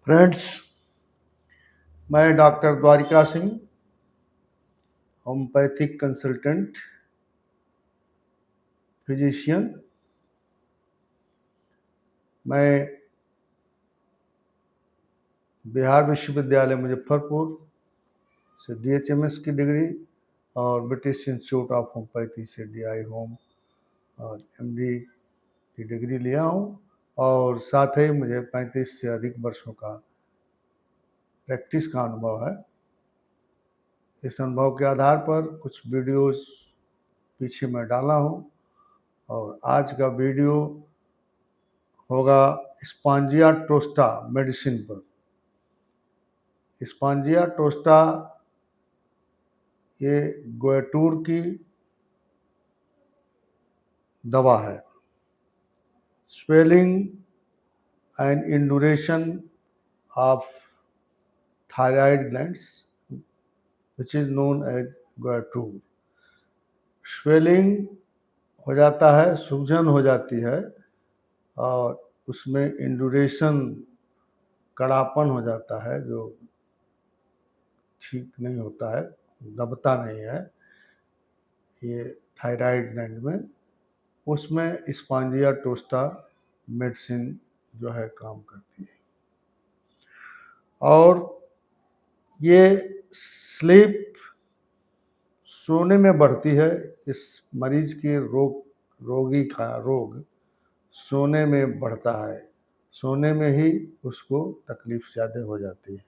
Friends, मैं doctor Dwarika Singh, homeopathic consultant, physician. मैं बिहार विश्वविद्यालय मुजफ्फरपुर से DHMS की डिग्री और ब्रिटिश इंस्टीट्यूट ऑफ होम्योपैथी से DI होम और MD की डिग्री लिया हूँ और साथ ही मुझे 35 से अधिक वर्षों का प्रैक्टिस का अनुभव है। इस अनुभव के आधार पर कुछ वीडियोस पीछे मैं डाला हूँ और आज का वीडियो होगा स्पॉन्जिया टोस्टा मेडिसिन पर। स्पॉन्जिया टोस्टा ये गोएटूर की दवा है। Swelling and induration of thyroid glands which is known as goitre. Swelling हो जाता है, सूजन हो जाती है और उसमें इंडुरेशन कड़ापन हो जाता है जो ठीक नहीं होता है, दबता नहीं है ये थायराइड ग्लैंड में। उसमें स्पॉन्जिया टोस्टा मेडिसिन जो है काम करती है और ये स्लीप सोने में बढ़ती है। इस मरीज के रोगी का रोग सोने में बढ़ता है, सोने में ही उसको तकलीफ ज़्यादा हो जाती है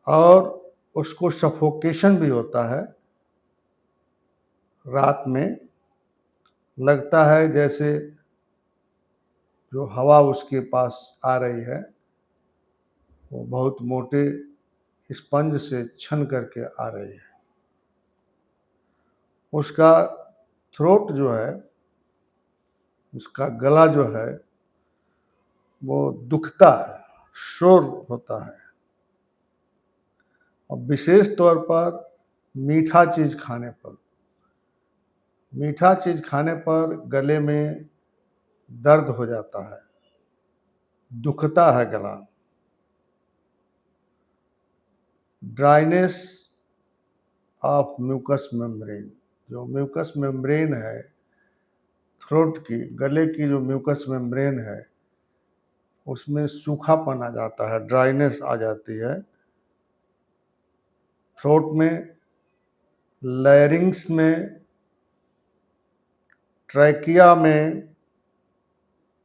और उसको सफोकेशन भी होता है। रात में लगता है जैसे जो हवा उसके पास आ रही है वो बहुत मोटे स्पंज से छन करके आ रही है। उसका थ्रोट जो है, उसका गला जो है वो दुखता है, शोर होता है और विशेष तौर पर मीठा चीज़ खाने पर गले में दर्द हो जाता है, दुखता है गला। ड्राइनेस ऑफ म्यूकस मेम्ब्रेन, जो म्यूकस मेम्ब्रेन है थ्रोट की, गले की जो म्यूकस मेम्ब्रेन है उसमें सूखापन आ जाता है, ड्राइनेस आ जाती है। थ्रोट में, लैरिंग्स में, ट्रैकिया में,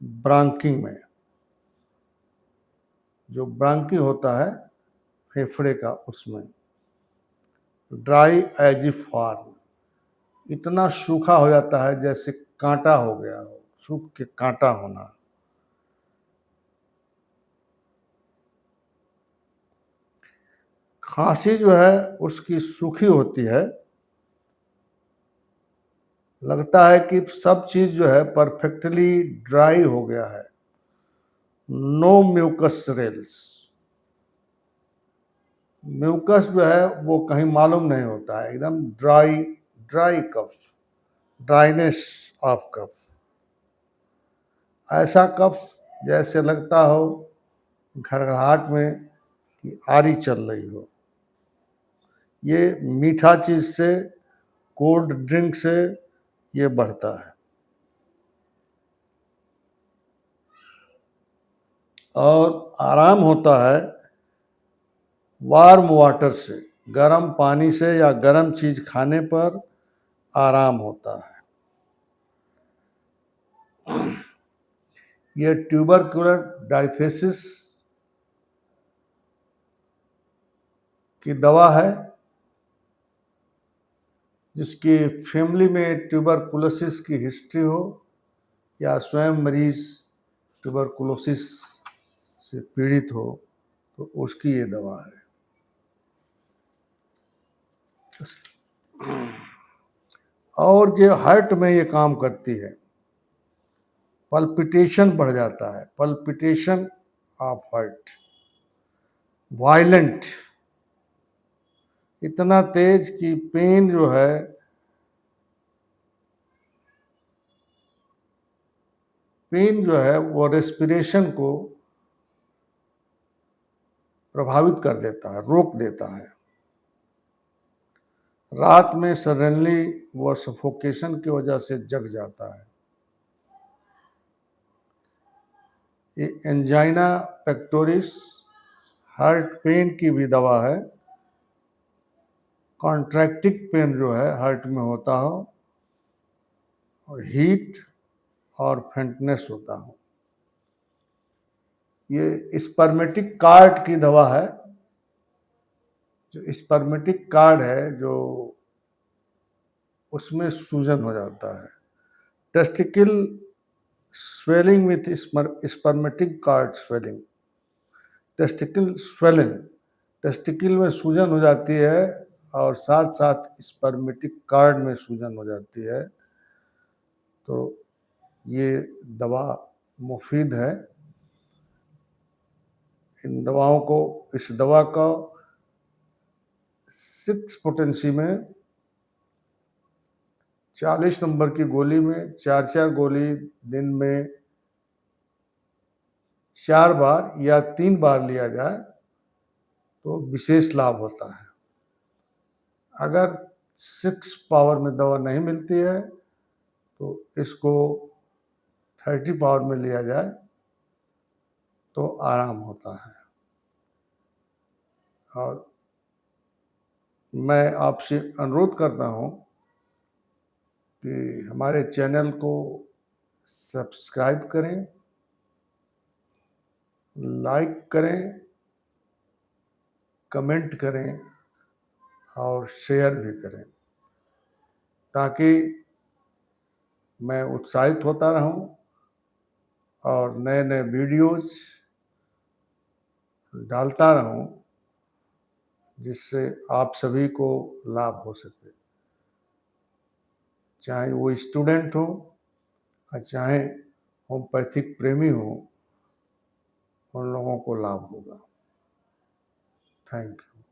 ब्रांकी में, जो ब्रांकी होता है फेफड़े का, उसमें ड्राई एजिफॉर्म, इतना सूखा हो जाता है जैसे कांटा हो गया हो, सूख के कांटा होना। खांसी जो है उसकी सूखी होती है, लगता है कि सब चीज जो है परफेक्टली ड्राई हो गया है, नो म्यूकस रेल्स। म्यूकस जो है वो कहीं मालूम नहीं होता है, एकदम dry cough, dryness of cough. ऐसा कफ जैसे लगता हो घरघराहट में कि आरी चल रही हो। ये मीठा चीज से, कोल्ड ड्रिंक से ये बढ़ता है और आराम होता है वार्म वाटर से, गर्म पानी से या गर्म चीज खाने पर आराम होता है। ये ट्यूबरकुलर डायफेसिस की दवा है, जिसकी फैमिली में ट्यूबरकुलोसिस की हिस्ट्री हो या स्वयं मरीज ट्यूबरकुलोसिस से पीड़ित हो तो उसकी ये दवा है। और जो हार्ट में ये काम करती है, पल्पिटेशन बढ़ जाता है, पल्पिटेशन ऑफ हार्ट, वायलेंट, इतना तेज कि पेन जो है वो रेस्पिरेशन को प्रभावित कर देता है, रोक देता है। रात में सडनली वह सफोकेशन की वजह से जग जाता है। ये एंजाइना पेक्टोरिस हार्ट पेन की भी दवा है। कॉन्ट्रैक्टिंग पेन जो है हार्ट में होता हो, और हीट और फेंटनेस होता हो। ये स्पर्मेटिक कार्ड की दवा है। जो स्पर्मेटिक कार्ड है, जो उसमें सूजन हो जाता है। Testicle swelling with spermatic cord swelling. Testicle swelling, testicle में सूजन हो जाती है और साथ साथ स्पर्मेटिक कार्ड में सूजन हो जाती है। तो ये दवा मुफीद है। इन दवाओं को, इस दवा का 6 पोटेंसी में 40 नंबर की गोली में 4 गोली दिन में 4 बार या 3 बार लिया जाए तो विशेष लाभ होता है। अगर 6 पावर में दवा नहीं मिलती है तो इसको 30 पावर में लिया जाए तो आराम होता है। और मैं आपसे अनुरोध करता हूँ कि हमारे चैनल को सब्सक्राइब करें, लाइक करें, कमेंट करें और शेयर भी करें, ताकि मैं उत्साहित होता रहूं और नए नए वीडियोस डालता रहूं, जिससे आप सभी को लाभ हो सके, चाहे वो स्टूडेंट हो और चाहे होम्योपैथिक प्रेमी हो, उन लोगों को लाभ होगा। Thank you.